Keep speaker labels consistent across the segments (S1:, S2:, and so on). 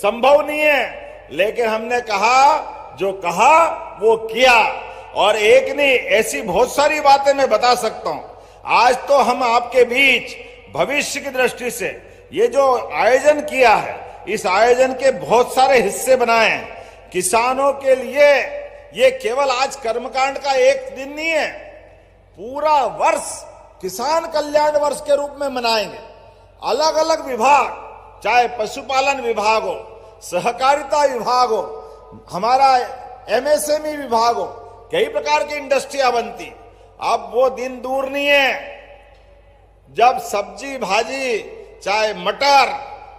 S1: संभव नहीं है, लेकिन हमने कहा, जो कहा वो किया। और एक नहीं, ऐसी बहुत सारी बातें मैं बता सकता हूं। आज तो हम आपके बीच भविष्य की दृष्टि से ये जो आयोजन किया है, इस आयोजन के बहुत सारे हिस्से बनाए हैं किसानों के लिए। ये केवल आज कर्मकांड का एक दिन नहीं है, पूरा वर्ष किसान कल्याण वर्ष के रूप में मनाएंगे। अलग अलग विभाग, चाहे पशुपालन विभाग हो, सहकारिता विभाग हो, हमारा एमएसएमई विभाग हो, कई प्रकार की इंडस्ट्रियां बनती। अब वो दिन दूर नहीं है जब सब्जी भाजी, चाहे मटर,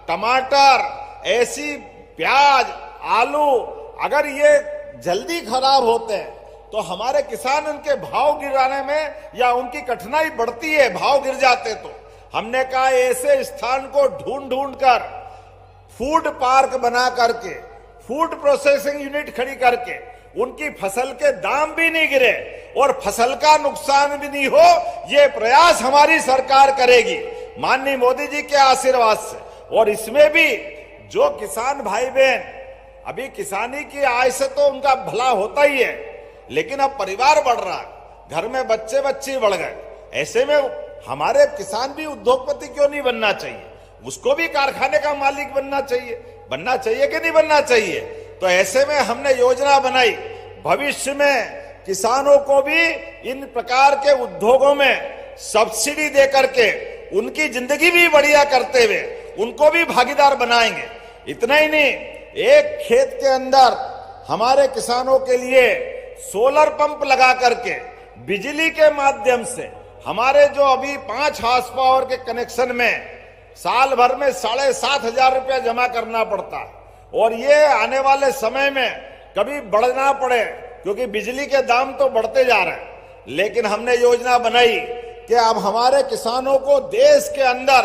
S1: टमाटर, ऐसी प्याज, आलू, अगर ये जल्दी खराब होते हैं तो हमारे किसान उनके भाव गिराने में या उनकी कठिनाई बढ़ती है, भाव गिर जाते। तो हमने कहा ऐसे स्थान को ढूंढ ढूंढ कर फूड पार्क बना करके, फूड प्रोसेसिंग यूनिट खड़ी करके उनकी फसल के दाम भी नहीं गिरे और फसल का नुकसान भी नहीं हो, ये प्रयास हमारी सरकार करेगी माननीय मोदी जी के आशीर्वाद से। और इसमें भी जो किसान भाई बहन, अभी किसानी की आय से तो उनका भला होता ही है, लेकिन अब परिवार बढ़ रहा है, घर में बच्चे बच्चे बढ़ गए। ऐसे में हमारे किसान भी उद्योगपति क्यों नहीं बनना चाहिए? उसको भी कारखाने का मालिक बनना चाहिए कि नहीं बनना चाहिए? तो ऐसे में हमने योजना बनाई, भविष्य में किसानों को भी इन प्रकार के उद्योगों में सब्सिडी दे करके उनकी जिंदगी भी बढ़िया करते हुए उनको भी भागीदार बनाएंगे। इतना ही नहीं, एक खेत के अंदर हमारे किसानों के लिए सोलर पंप लगा करके बिजली के माध्यम से, हमारे जो अभी 5 हार्स पावर के कनेक्शन में साल भर में 7,500 रुपया जमा करना पड़ता है, और ये आने वाले समय में कभी बढ़ना पड़े, क्योंकि बिजली के दाम तो बढ़ते जा रहे हैं। लेकिन हमने योजना बनाई कि अब हमारे किसानों को देश के अंदर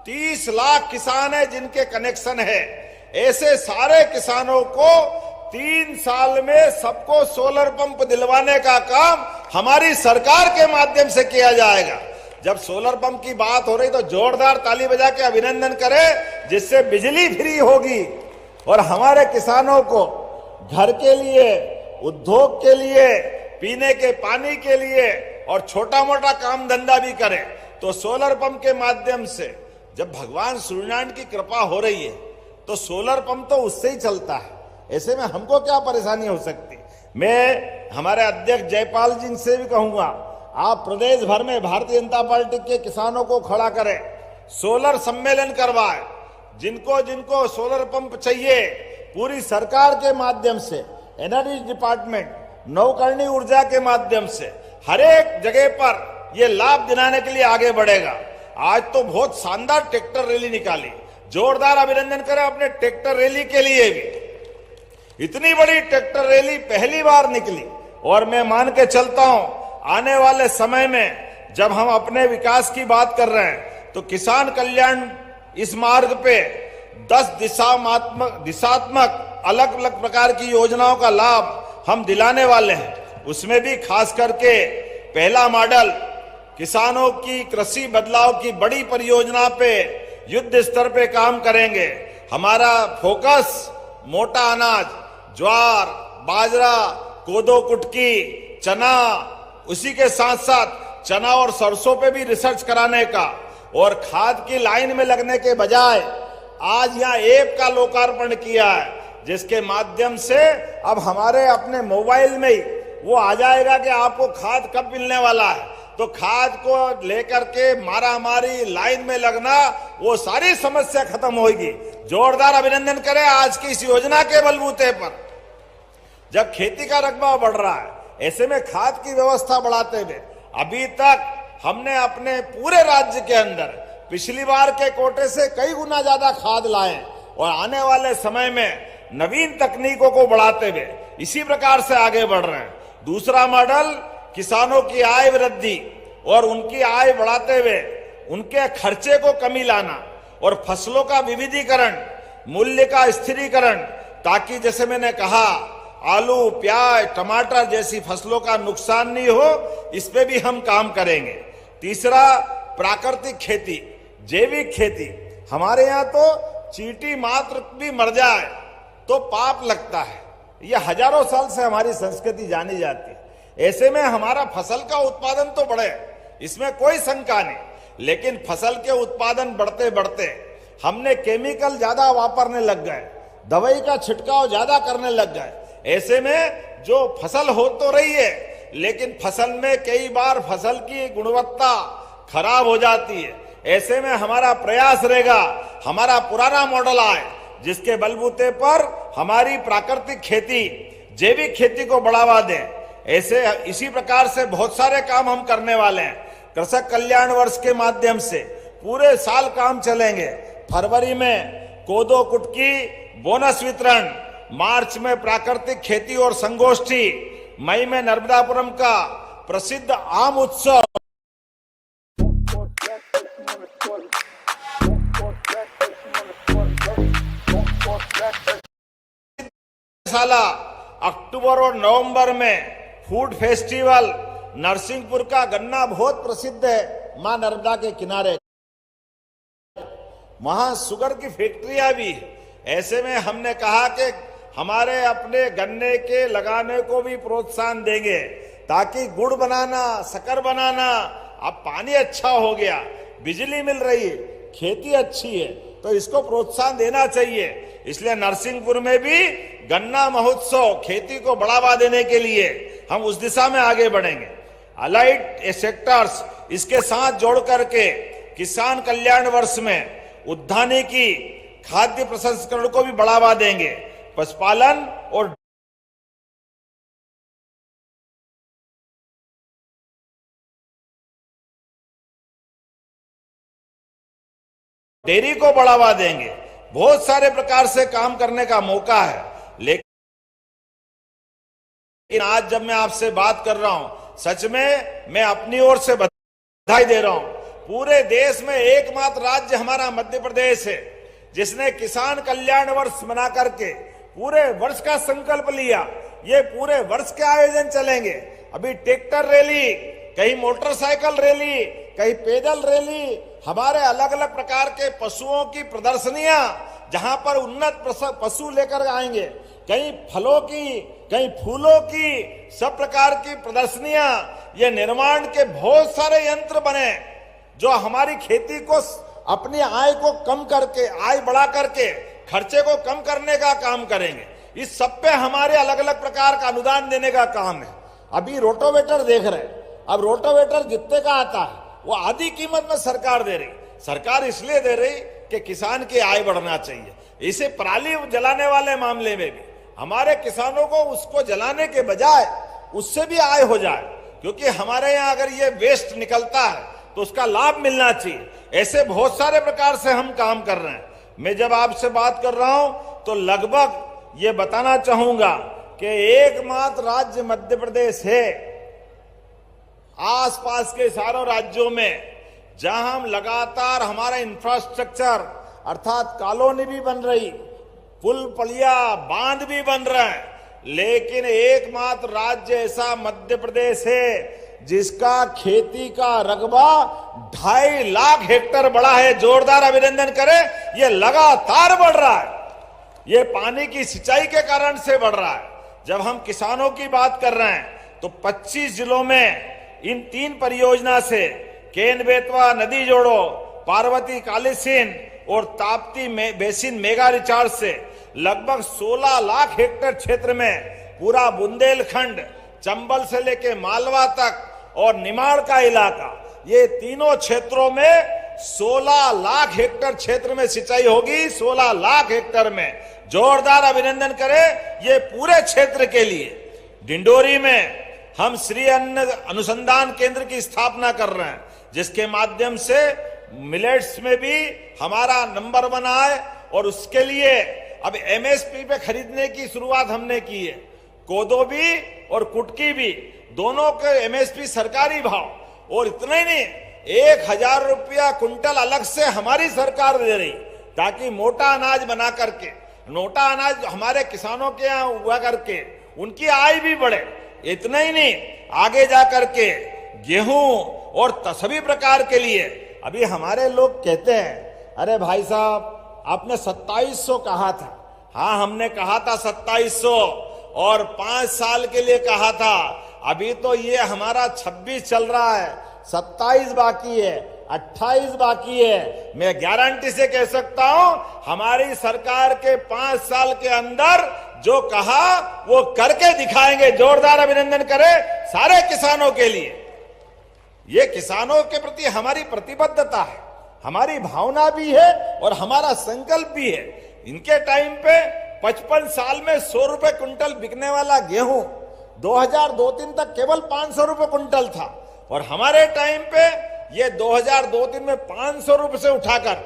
S1: 30 लाख किसान है जिनके कनेक्शन है, ऐसे सारे किसानों को 3 साल में सबको सोलर पंप दिलवाने का काम हमारी सरकार के माध्यम से किया जाएगा। जब सोलर पंप की बात हो रही तो जोरदार ताली बजा के अभिनंदन करें, जिससे बिजली फ्री होगी और हमारे किसानों को घर के लिए, उद्योग के लिए, पीने के पानी के लिए और छोटा मोटा काम धंधा भी करें। तो सोलर पंप के माध्यम से जब भगवान सूर्यनारायण की कृपा हो रही है तो सोलर पंप तो उससे ही चलता है। ऐसे में हमको क्या परेशानी हो सकती? मैं हमारे अध्यक्ष जयपाल जी से भी कहूंगा, आप प्रदेश भर में भारतीय जनता पार्टी के किसानों को खड़ा करें, सोलर सम्मेलन करवाएं। जिनको जिनको सोलर पंप चाहिए, पूरी सरकार के माध्यम से, एनर्जी डिपार्टमेंट, नवकरणीय ऊर्जा के माध्यम से हर एक जगह पर ये लाभ दिलाने के लिए आगे बढ़ेगा। आज तो बहुत शानदार ट्रैक्टर रैली निकाली, जोरदार अभिनंदन करें अपने ट्रैक्टर रैली के लिए भी। इतनी बड़ी ट्रैक्टर रैली पहली बार निकली, और मैं मान के चलता हूं आने वाले समय में जब हम अपने विकास की बात कर रहे हैं तो किसान कल्याण इस मार्ग पे 10 दिशात्मक अलग अलग प्रकार की योजनाओं का लाभ हम दिलाने वाले हैं। उसमें भी खास करके पहला मॉडल किसानों की कृषि बदलाव की बड़ी परियोजना पे युद्ध स्तर पे काम करेंगे। हमारा फोकस मोटा अनाज, ज्वार, बाजरा, कोदो कुटकी, चना, उसी के साथ साथ चना और सरसों पे भी रिसर्च कराने का, और खाद की लाइन में लगने के बजाय आज यहाँ ऐप का लोकार्पण किया है, जिसके माध्यम से अब हमारे अपने मोबाइल में ही वो आ जाएगा कि आपको खाद कब मिलने वाला है। तो खाद को लेकर के मारामारी, लाइन में लगना, वो सारी समस्या खत्म होगी। जोरदार अभिनंदन करें आज की इस योजना के बलबूते पर। जब खेती का रकबा बढ़ रहा है, ऐसे में खाद की व्यवस्था बढ़ाते हुए अभी तक हमने अपने पूरे राज्य के अंदर पिछली बार के कोटे से कई गुना ज्यादा खाद लाए, और आने वाले समय में नवीन तकनीकों को बढ़ाते हुए इसी प्रकार से आगे बढ़ रहे हैं। दूसरा मॉडल किसानों की आय वृद्धि और उनकी आय बढ़ाते हुए उनके खर्चे को कमी लाना, और फसलों का विविधीकरण, मूल्य का स्थिरीकरण, ताकि जैसे मैंने कहा आलू, प्याज, टमाटर जैसी फसलों का नुकसान नहीं हो, इस पे भी हम काम करेंगे। तीसरा प्राकृतिक खेती, जैविक खेती। हमारे यहाँ तो चींटी मात्र भी मर जाए तो पाप लगता है। ये हजारों साल से हमारी संस्कृति जानी जाती है। ऐसे में हमारा फसल का उत्पादन तो बढ़े, इसमें कोई शंका नहीं, लेकिन फसल के उत्पादन बढ़ते बढ़ते हमने केमिकल ज्यादा वापरने लग गए, दवाई का छिड़काव ज्यादा करने लग गए। ऐसे में जो फसल हो तो रही है, लेकिन फसल में कई बार फसल की गुणवत्ता खराब हो जाती है। ऐसे में हमारा प्रयास रहेगा, हमारा पुराना मॉडल आए जिसके बलबूते पर हमारी प्राकृतिक खेती, जैविक खेती को बढ़ावा दें। ऐसे इसी प्रकार से बहुत सारे काम हम करने वाले हैं। कृषक कल्याण वर्ष के माध्यम से पूरे साल काम चलेंगे। फरवरी में कोदो कुटकी बोनस वितरण, मार्च में प्राकृतिक खेती और संगोष्ठी, मई में नर्मदापुरम का प्रसिद्ध आम उत्सव, साला अक्टूबर और नवंबर में फूड फेस्टिवल। नरसिंहपुर का गन्ना बहुत प्रसिद्ध है, मां नर्मदा के किनारे, वहां शुगर की फैक्ट्रियां भी है। ऐसे में हमने कहा कि हमारे अपने गन्ने के लगाने को भी प्रोत्साहन देंगे, ताकि गुड़ बनाना, शक्कर बनाना, अब पानी अच्छा हो गया, बिजली मिल रही है, खेती अच्छी है, तो इसको प्रोत्साहन देना चाहिए। इसलिए नरसिंहपुर में भी गन्ना महोत्सव, खेती को बढ़ावा देने के लिए हम उस दिशा में आगे बढ़ेंगे। अलाइड सेक्टर्स इसके साथ जोड़ करके किसान कल्याण वर्ष में उद्यानिकी, खाद्य प्रसंस्करण को भी बढ़ावा देंगे। पशुपालन और डेयरी को बढ़ावा देंगे। बहुत सारे प्रकार से काम करने का मौका है। लेकिन आज जब मैं आपसे बात कर रहा हूं, सच में मैं अपनी ओर से बधाई दे रहा हूं। पूरे देश में एकमात्र राज्य हमारा मध्य प्रदेश है जिसने किसान कल्याण वर्ष मना करके पूरे वर्ष का संकल्प लिया। ये पूरे वर्ष के आयोजन चलेंगे। अभी ट्रैक्टर रैली, कहीं मोटरसाइकिल रैली, कहीं पैदल रैली, हमारे अलग अलग प्रकार के पशुओं की प्रदर्शनियां, जहां पर उन्नत पशु लेकर आएंगे, कहीं फलों की, कहीं फूलों की, सब प्रकार की प्रदर्शनियां। ये निर्माण के बहुत सारे यंत्र बने जो हमारी खेती को, अपनी आय को कम करके, आय बढ़ा करके खर्चे को कम करने का काम करेंगे। इस सब पे हमारे अलग अलग प्रकार का अनुदान देने का काम है। अभी रोटोवेटर देख रहे हैं, अब रोटोवेटर जितने का आता है वो आधी कीमत में सरकार दे रही। सरकार इसलिए दे रही कि किसान की आय बढ़ना चाहिए। इसे पराली जलाने वाले मामले में भी हमारे किसानों को उसको जलाने के बजाय उससे भी आय हो जाए, क्योंकि हमारे यहाँ अगर ये वेस्ट निकलता है तो उसका लाभ मिलना चाहिए। ऐसे बहुत सारे प्रकार से हम काम कर रहे हैं। मैं जब आपसे बात कर रहा हूं तो लगभग ये बताना चाहूंगा कि एकमात्र राज्य मध्य प्रदेश है आसपास के सारों राज्यों में जहां हम लगातार हमारा इंफ्रास्ट्रक्चर, अर्थात कॉलोनी भी बन रही, पुल पुलिया, बांध भी बन रहे हैं, लेकिन एकमात्र राज्य ऐसा मध्य प्रदेश है जिसका खेती का रकबा 2.5 लाख हेक्टेयर बढ़ा है। जोरदार अभिनंदन करें। ये लगातार बढ़ रहा है, ये पानी की सिंचाई के कारण से बढ़ रहा है। जब हम किसानों की बात कर रहे हैं तो 25 जिलों में इन 3 परियोजना से, केन बेतवा नदी जोड़ो, पार्वती कालीसिंध और ताप्ती बेसिन मेगा रिचार्ज से लगभग 16 लाख हेक्टेयर क्षेत्र में पूरा बुंदेलखंड, चंबल से लेके मालवा तक और निमाड़ का इलाका, ये तीनों क्षेत्रों में 16 लाख हेक्टेयर क्षेत्र में सिंचाई होगी। 16 लाख हेक्टेयर में जोरदार अभिनंदन करें ये पूरे क्षेत्र के लिए। डिंडोरी में हम श्री अन्न अनुसंधान केंद्र की स्थापना कर रहे हैं, जिसके माध्यम से मिलेट्स में भी हमारा नंबर 1 आए, और उसके लिए अब एमएसपी पे खरीदने की शुरुआत हमने की है। कोदो भी और कुटकी भी, दोनों के एमएसपी सरकारी भाव, और इतना ही नहीं, 1000 रुपया कुंटल अलग से हमारी सरकार दे रही, ताकि मोटा अनाज बना करके, मोटा अनाज हमारे किसानों के यहाँ उगा करके उनकी आय भी बढ़े। इतना ही नहीं, आगे जाकर के गेहूं और सभी प्रकार के लिए अभी हमारे लोग कहते हैं, अरे भाई साहब आपने 2700 कहा था। हाँ, हमने कहा था 2700 और 5 साल के लिए कहा था। अभी तो ये हमारा 26 चल रहा है, 27 बाकी है, 28 बाकी है। मैं गारंटी से कह सकता हूं, हमारी सरकार के 5 साल के अंदर जो कहा वो करके दिखाएंगे। जोरदार अभिनंदन करें सारे किसानों के लिए। ये किसानों के प्रति हमारी प्रतिबद्धता है, हमारी भावना भी है और हमारा संकल्प भी है। इनके टाइम पे 55 साल में 100 रुपए क्विंटल बिकने वाला गेहूं 2002-03 तक केवल 500 रुपए क्विंटल था और हमारे टाइम पे ये 2002-03 में 500 रुपए से उठाकर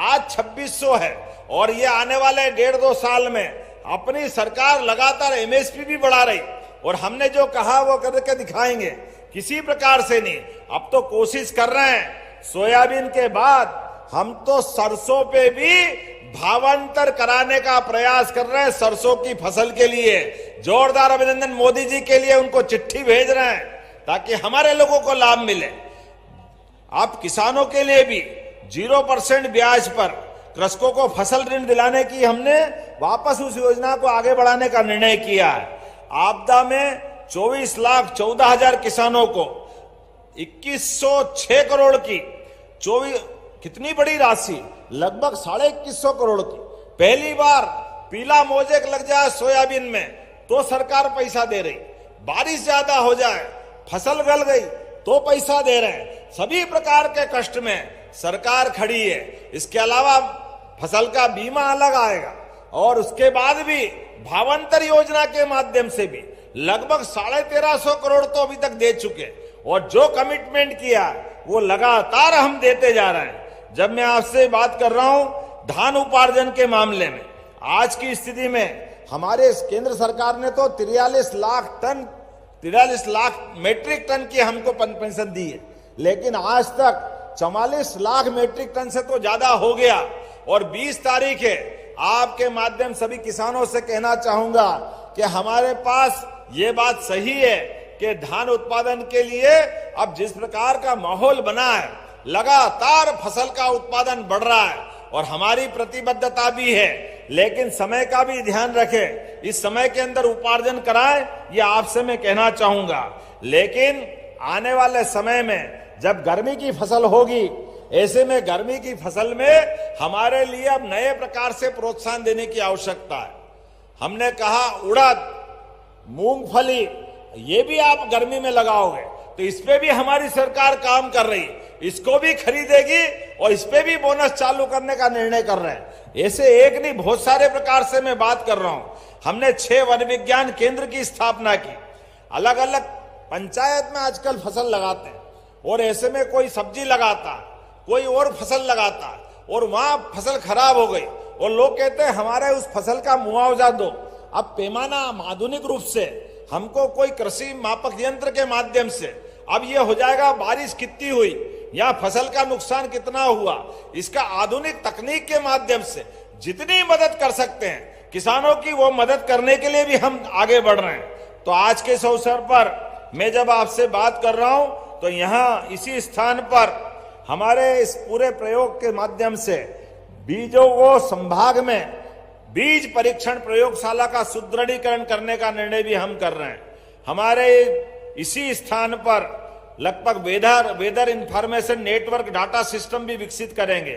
S1: आज 2600 है। और ये आने वाले 1.5-2 साल में अपनी सरकार लगातार एमएसपी भी बढ़ा रही और हमने जो कहा वो करके दिखाएंगे, किसी प्रकार से नहीं। अब तो कोशिश कर रहे हैं, सोयाबीन के बाद हम तो सरसों पे भी भावांतर कराने का प्रयास कर रहे हैं। सरसों की फसल के लिए जोरदार अभिनंदन मोदी जी के लिए, उनको चिट्ठी भेज रहे हैं ताकि हमारे लोगों को लाभ मिले। आप किसानों के लिए भी 0% ब्याज पर कृषकों को फसल ऋण दिलाने की हमने वापस उस योजना को आगे बढ़ाने का निर्णय किया है। आपदा में 24,14,000 किसानों को 2106 करोड़ की 24 कितनी बड़ी राशि, लगभग 2150 करोड़ की। पहली बार पीला मोजेक लग जाए सोयाबीन में तो सरकार पैसा दे रही, बारिश ज्यादा हो जाए, फसल गल गई तो पैसा दे रहे हैं। सभी प्रकार के कष्ट में सरकार खड़ी है। इसके अलावा फसल का बीमा अलग आएगा और उसके बाद भी भावांतर योजना के माध्यम से भी लगभग 1350 करोड़ तो अभी तक दे चुके और जो कमिटमेंट किया वो लगातार हम देते जा रहे हैं। जब मैं आपसे बात कर रहा हूं धान उपार्जन के मामले में, आज की स्थिति में हमारे केंद्र सरकार ने तो 43 लाख मेट्रिक टन की हमको पेंशन दी है, लेकिन आज तक 44 लाख मेट्रिक टन से तो ज्यादा हो गया। और 20 तारीख है, आपके माध्यम सभी किसानों से कहना चाहूंगा कि हमारे पास ये बात सही है कि धान उत्पादन के लिए अब जिस प्रकार का माहौल बना है, लगातार फसल का उत्पादन बढ़ रहा है और हमारी प्रतिबद्धता भी है, लेकिन समय का भी ध्यान रखें। इस समय के अंदर उपार्जन कराएं, ये आपसे मैं कहना चाहूंगा। लेकिन आने वाले समय में जब गर्मी की फसल होगी, ऐसे में गर्मी की फसल में हमारे लिए अब नए प्रकार से प्रोत्साहन देने की आवश्यकता है। हमने कहा उड़द, मूंगफली, ये भी आप गर्मी में लगाओगे तो इस पे भी हमारी सरकार काम कर रही है, इसको भी खरीदेगी और इस पे भी बोनस चालू करने का निर्णय कर रहे हैं। ऐसे एक नहीं, बहुत सारे प्रकार से मैं बात कर रहा हूं। हमने 6 वन विज्ञान केंद्र की स्थापना की। अलग अलग पंचायत में आजकल फसल लगाते हैं और ऐसे में कोई सब्जी लगाता, कोई और फसल लगाता और वहां फसल खराब हो गई और लोग कहते हैं हमारे उस फसल का मुआवजा दो। अब पैमाना आधुनिक रूप से हमको कोई कृषि मापक यंत्र के माध्यम से अब ये हो जाएगा, बारिश कितनी हुई या फसल का नुकसान कितना हुआ, इसका आधुनिक तकनीक के माध्यम से जितनी मदद कर सकते हैं किसानों की, वो मदद करने के लिए भी हम आगे बढ़ रहे हैं। तो आज के इस अवसर पर मैं जब आपसे बात कर रहा हूं तो यहाँ इसी स्थान पर हमारे इस पूरे प्रयोग के माध्यम से बीजों को संभाग में बीज परीक्षण प्रयोगशाला का सुदृढ़ीकरण करने का निर्णय भी हम कर रहे हैं। हमारे इसी स्थान पर लगभग weather information network data system भी विकसित करेंगे।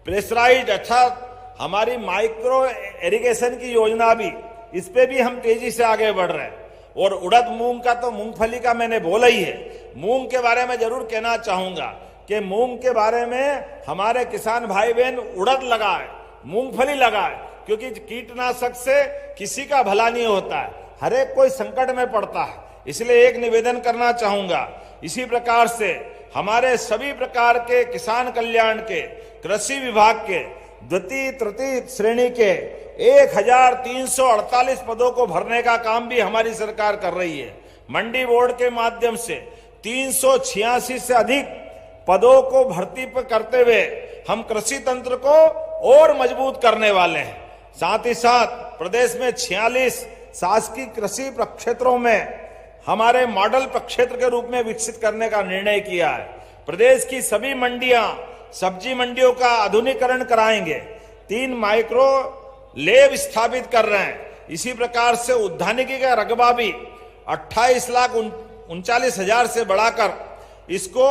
S1: प्रेशराइज्ड अर्थात हमारी माइक्रो इरिगेशन की योजना भी, इस पे भी हम तेजी से आगे बढ़ रहे हैं। और उड़द मूंग का तो मूंगफली का मैंने बोला ही है। मूंग के बारे में जरूर कहना चाहूंगा कि मूंग के बारे में हमारे किसान भाई बहन उड़द लगाए, मूंगफली लगाए, क्योंकि कीटनाशक से किसी का भला नहीं होता है, हर एक कोई संकट में पड़ता है। इसलिए एक निवेदन करना चाहूंगा, इसी प्रकार से हमारे सभी प्रकार के किसान कल्याण के, कृषि विभाग के द्वितीय तृतीय श्रेणी के 1348 पदों को भरने का काम भी हमारी सरकार कर रही है। मंडी बोर्ड के माध्यम से 386 से अधिक पदों को भर्ती पर करते हुए हम कृषि तंत्र को और मजबूत करने वाले हैं। साथ ही साथ प्रदेश में 46 शासकीय कृषि प्रक्षेत्रों में हमारे मॉडल प्रक्षेत्र के रूप में विकसित करने का निर्णय किया है। प्रदेश की सभी मंडियां, सब्जी मंडियों का आधुनिकीकरण कराएंगे। 3 माइक्रो लैब स्थापित कर रहे हैं। इसी प्रकार से उद्यानिकी का रकबा भी 28,39,000 से बढ़ाकर इसको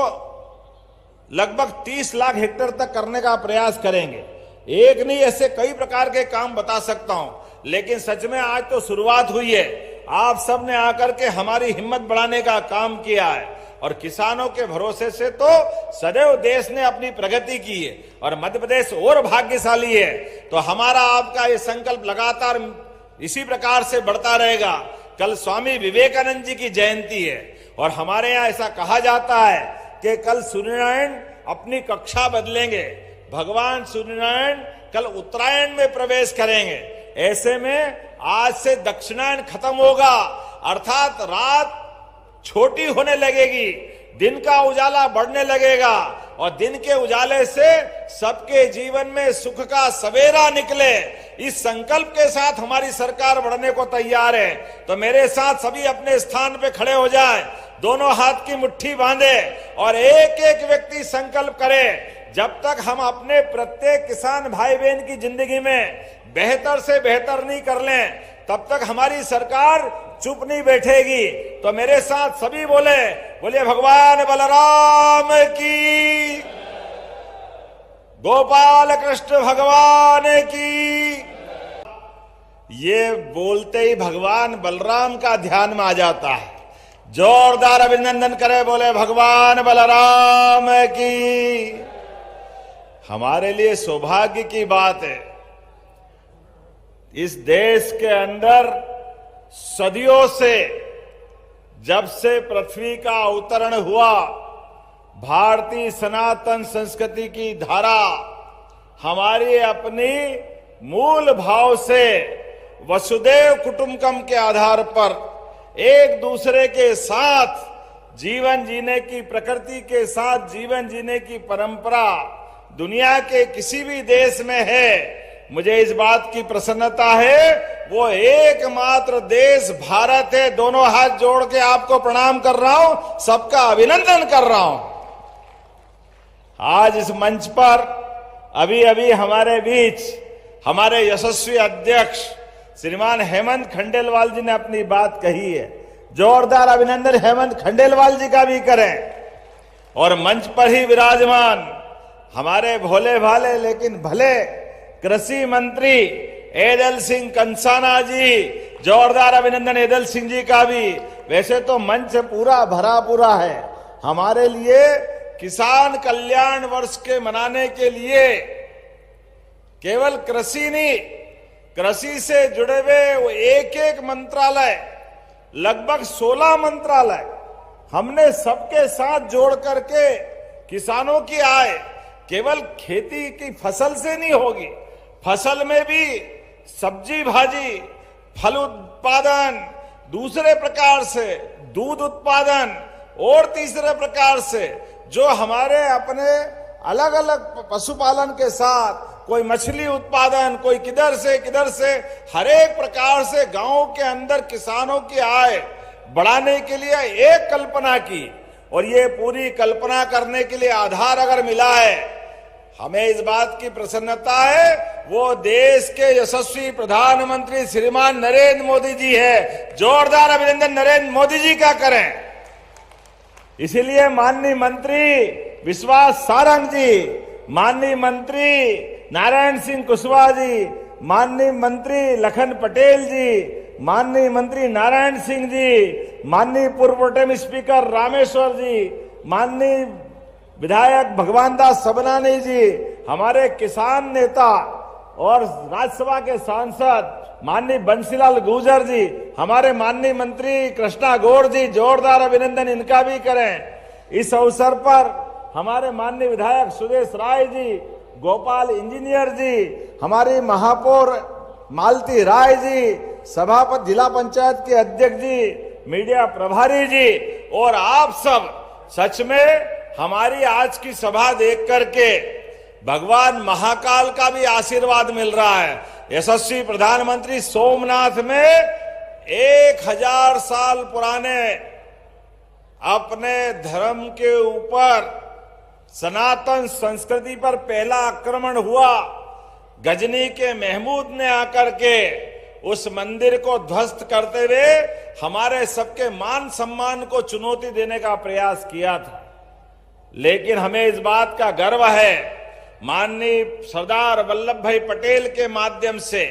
S1: लगभग 30 लाख हेक्टेयर तक करने का प्रयास करेंगे। एक नहीं, ऐसे कई प्रकार के काम बता सकता हूं, लेकिन सच में आज तो शुरुआत हुई है। आप सब ने आकर के हमारी हिम्मत बढ़ाने का काम किया है और किसानों के भरोसे से तो सदैव देश ने अपनी प्रगति की है और मध्य प्रदेश और भाग्यशाली है। तो हमारा आपका ये संकल्प लगातार इसी प्रकार से बढ़ता रहेगा। कल स्वामी विवेकानंद जी की जयंती है और हमारे यहाँ ऐसा कहा जाता है कि कल सूर्यनारायण अपनी कक्षा बदलेंगे, भगवान सूर्यनारायण कल उत्तरायण में प्रवेश करेंगे। ऐसे में आज से दक्षिणायन खत्म होगा, अर्थात रात छोटी होने लगेगी, दिन का उजाला बढ़ने लगेगा और दिन के उजाले से सबके जीवन में सुख का सवेरा निकले। इस संकल्प के साथ हमारी सरकार बढ़ने को तैयार है। तो मेरे साथ सभी अपने स्थान पे खड़े हो जाएं, दोनों हाथ की मुट्ठी बांधे और एक एक व्यक्ति संकल्प करे, जब तक हम अपने प्रत्येक किसान भाई बहन की जिंदगी में बेहतर से बेहतर नहीं कर लें, तब तक हमारी सरकार चुप नहीं बैठेगी। तो मेरे साथ सभी बोले भगवान बलराम की, गोपाल कृष्ण भगवान की। ये बोलते ही भगवान बलराम का ध्यान में आ जाता है। जोरदार अभिनंदन करे, बोले भगवान बलराम की। हमारे लिए सौभाग्य की बात है, इस देश के अंदर सदियों से, जब से पृथ्वी का अवतरण हुआ, भारतीय सनातन संस्कृति की धारा हमारी अपनी मूल भाव से वसुदेव कुटुंबकम के आधार पर एक दूसरे के साथ जीवन जीने की, प्रकृति के साथ जीवन जीने की परंपरा दुनिया के किसी भी देश में है। मुझे इस बात की प्रसन्नता है, वो एकमात्र देश भारत है। दोनों हाथ जोड़ के आपको प्रणाम कर रहा हूं, सबका अभिनंदन कर रहा हूं। आज इस मंच पर अभी अभी हमारे बीच हमारे यशस्वी अध्यक्ष श्रीमान हेमंत खंडेलवाल जी ने अपनी बात कही है। जोरदार अभिनंदन हेमंत खंडेलवाल जी का भी करें। और मंच पर ही विराजमान हमारे भोले भाले लेकिन भले कृषि मंत्री एदल सिंह कंसाना जी, जोरदार अभिनंदन एदल सिंह जी का भी। वैसे तो मंच पूरा भरा पूरा है। हमारे लिए किसान कल्याण वर्ष के मनाने के लिए केवल कृषि नहीं, कृषि से जुड़े हुए वो एक एक मंत्रालय, लगभग 16 मंत्रालय हमने सबके साथ जोड़ करके किसानों की आय केवल खेती की फसल से नहीं होगी, फसल में भी सब्जी भाजी, फल उत्पादन, दूसरे प्रकार से दूध उत्पादन और तीसरे प्रकार से जो हमारे अपने अलग अलग पशुपालन के साथ, कोई मछली उत्पादन, कोई किधर से, हर एक प्रकार से गांवों के अंदर किसानों की आय बढ़ाने के लिए एक कल्पना की। और ये पूरी कल्पना करने के लिए आधार अगर मिला है, हमें इस बात की प्रसन्नता है, वो देश के यशस्वी प्रधानमंत्री श्रीमान नरेंद्र मोदी जी है। जोरदार अभिनंदन नरेंद्र मोदी जी का करें। इसीलिए माननीय मंत्री विश्वास सारंग जी, माननीय मंत्री नारायण सिंह कुशवाहा जी, माननीय मंत्री लखन पटेल जी, माननीय मंत्री नारायण सिंह जी, माननीय पूर्व प्रोटेम स्पीकर रामेश्वर जी, माननीय विधायक भगवान दास सबनानी जी, हमारे किसान नेता और राज्यसभा के सांसद माननीय बंसीलाल गुर्जर जी, हमारे माननीय मंत्री कृष्णा गौड़ जी, जोरदार अभिनंदन इनका भी करें। इस अवसर पर हमारे माननीय विधायक सुदेश राय जी, गोपाल इंजीनियर जी, हमारी महापौर मालती राय जी, सभापति जिला पंचायत के अध्यक्ष जी, मीडिया प्रभारी जी और आप सब, सच में हमारी आज की सभा देख करके भगवान महाकाल का भी आशीर्वाद मिल रहा है। यशस्वी प्रधानमंत्री सोमनाथ में 1000 साल पुराने अपने धर्म के ऊपर, सनातन संस्कृति पर पहला आक्रमण हुआ। गजनी के महमूद ने आकर के उस मंदिर को ध्वस्त करते हुए हमारे सबके मान सम्मान को चुनौती देने का प्रयास किया था। लेकिन हमें इस बात का गर्व है, माननीय सरदार वल्लभ भाई पटेल के माध्यम से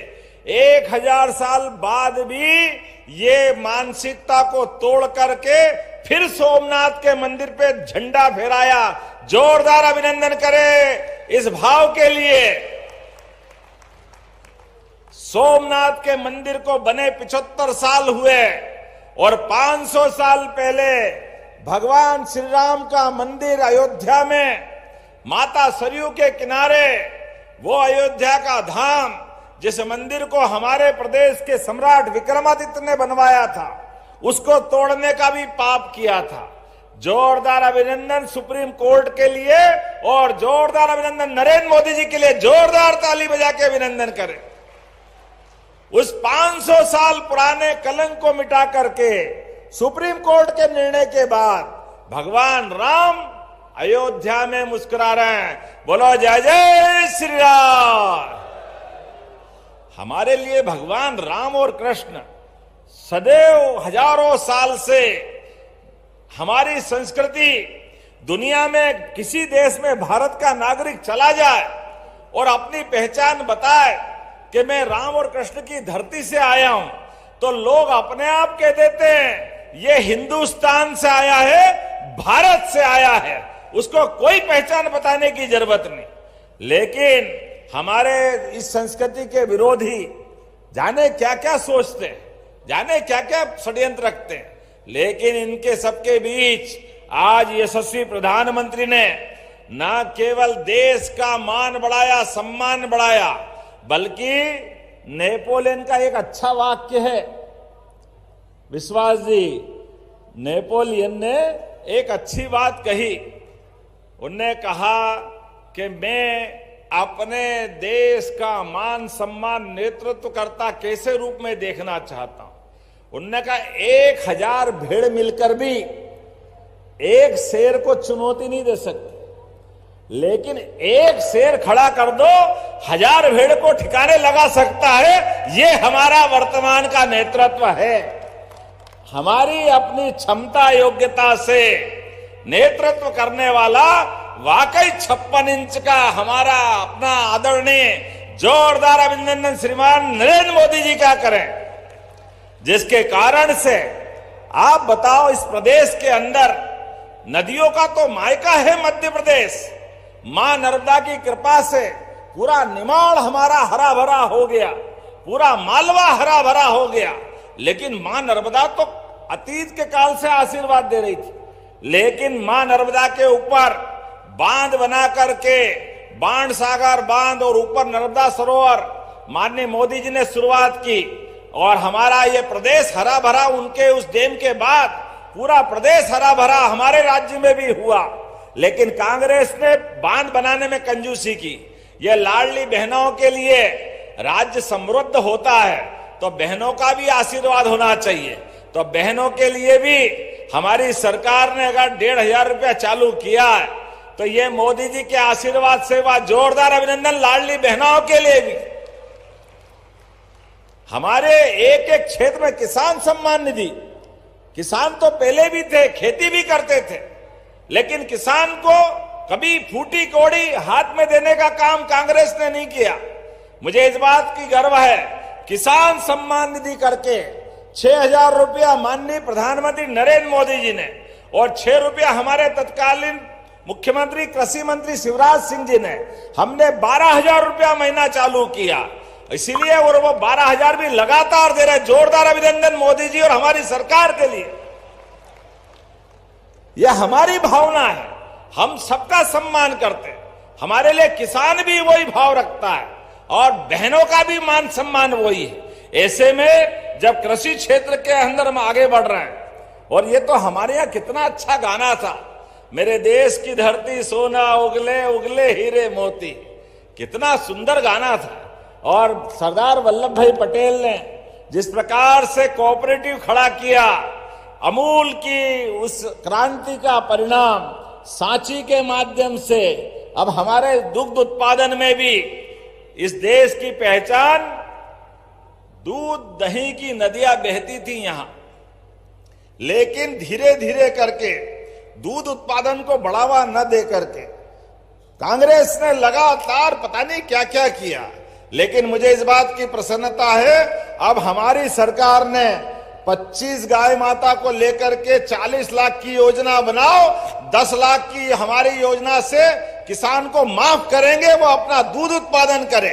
S1: 1000 साल बाद भी ये मानसिकता को तोड़ करके फिर सोमनाथ के मंदिर पे झंडा फहराया। जोरदार अभिनंदन करें इस भाव के लिए। सोमनाथ के मंदिर को बने 75 साल हुए और 500 साल पहले भगवान श्री राम का मंदिर अयोध्या में माता सरयू के किनारे, वो अयोध्या का धाम जिस मंदिर को हमारे प्रदेश के सम्राट विक्रमादित्य ने बनवाया था, उसको तोड़ने का भी पाप किया था। जोरदार अभिनंदन सुप्रीम कोर्ट के लिए और जोरदार अभिनंदन नरेंद्र मोदी जी के लिए। जोरदार ताली बजा के अभिनंदन करें। उस 500 साल पुराने कलंक को मिटा करके सुप्रीम कोर्ट के निर्णय के बाद भगवान राम अयोध्या में मुस्कुरा रहे हैं। बोलो जय जय श्री राम। हमारे लिए भगवान राम और कृष्ण सदैव हजारों साल से हमारी संस्कृति, दुनिया में किसी देश में भारत का नागरिक चला जाए और अपनी पहचान बताए कि मैं राम और कृष्ण की धरती से आया हूं, तो लोग अपने आप कह देते हैं ये हिंदुस्तान से आया है, भारत से आया है, उसको कोई पहचान बताने की जरूरत नहीं। लेकिन हमारे इस संस्कृति के विरोधी जाने क्या क्या सोचते हैं, जाने क्या क्या षड्यंत्र रखते हैं। लेकिन इनके सबके बीच आज यशस्वी प्रधानमंत्री ने न केवल देश का मान बढ़ाया, सम्मान बढ़ाया, बल्कि नेपोलियन का एक अच्छा वाक्य है विश्वास जी, नेपोलियन ने एक अच्छी बात कही। उनने कहा कि मैं अपने देश का मान सम्मान नेतृत्वकर्ता कैसे रूप में देखना चाहता हूं। उनने कहा 1000 भेड़ मिलकर भी एक शेर को चुनौती नहीं दे सकते, लेकिन एक शेर खड़ा कर दो 1000 भेड़ को ठिकाने लगा सकता है। ये हमारा वर्तमान का नेतृत्व है। हमारी अपनी क्षमता योग्यता से नेतृत्व करने वाला वाकई 56 इंच का हमारा अपना आदरणीय जोरदार अभिनंदन श्रीमान नरेंद्र मोदी जी का करें, जिसके कारण से आप बताओ इस प्रदेश के अंदर नदियों का तो मायका है मध्य प्रदेश। मां नर्मदा की कृपा से पूरा निमाड़ हमारा हरा भरा हो गया, पूरा मालवा हरा भरा हो गया। लेकिन मां नर्मदा तो अतीत के काल से आशीर्वाद दे रही थी, लेकिन मां नर्मदा के ऊपर बांध बना करके बाण सागर बांध और ऊपर नर्मदा सरोवर माननीय मोदी जी ने शुरुआत की और हमारा ये प्रदेश हरा भरा उनके उस डेम के बाद पूरा प्रदेश हरा भरा हमारे राज्य में भी हुआ। लेकिन कांग्रेस ने बांध बनाने में कंजूसी की। ये लाडली बहनों के लिए राज्य समृद्ध होता है तो बहनों का भी आशीर्वाद होना चाहिए। तो बहनों के लिए भी हमारी सरकार ने अगर 1500 रुपया चालू किया है तो ये मोदी जी के आशीर्वाद से वह जोरदार अभिनंदन लाडली बहनों के लिए भी। हमारे एक एक क्षेत्र में किसान सम्मान निधि, किसान तो पहले भी थे, खेती भी करते थे, लेकिन किसान को कभी फूटी कौड़ी हाथ में देने का काम कांग्रेस ने नहीं किया। मुझे इस बात की गर्व है, किसान सम्मान निधि करके 6000 रुपया माननीय प्रधानमंत्री नरेंद्र मोदी जी ने और 6 रुपया हमारे तत्कालीन मुख्यमंत्री कृषि मंत्री शिवराज सिंह जी ने, हमने 12000 रुपया महीना चालू किया। इसीलिए और वो 12000 भी लगातार दे रहे। जोरदार अभिनंदन मोदी जी और हमारी सरकार के लिए। यह हमारी भावना है, हम सबका सम्मान करते हैं। हमारे लिए किसान भी वही भाव रखता है और बहनों का भी मान सम्मान वही है। ऐसे में जब कृषि क्षेत्र के अंदर हम आगे बढ़ रहे हैं, और ये तो हमारे यहाँ कितना अच्छा गाना था, मेरे देश की धरती सोना उगले उगले हीरे मोती, कितना सुंदर गाना था। और सरदार वल्लभ भाई पटेल ने जिस प्रकार से कोऑपरेटिव खड़ा किया, अमूल की उस क्रांति का परिणाम सांची के माध्यम से अब हमारे दुग्ध उत्पादन में भी इस देश की पहचान दूध दही की नदियां बहती थी यहां, लेकिन धीरे धीरे करके दूध उत्पादन को बढ़ावा न दे करके कांग्रेस ने लगातार पता नहीं क्या क्या किया। लेकिन मुझे इस बात की प्रसन्नता है, अब हमारी सरकार ने 25 गाय माता को लेकर के 40 लाख की योजना बनाओ, 10 लाख की हमारी योजना से किसान को माफ करेंगे, वो अपना दूध उत्पादन करे,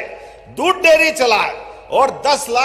S1: दूध डेयरी चलाए और 10 लाख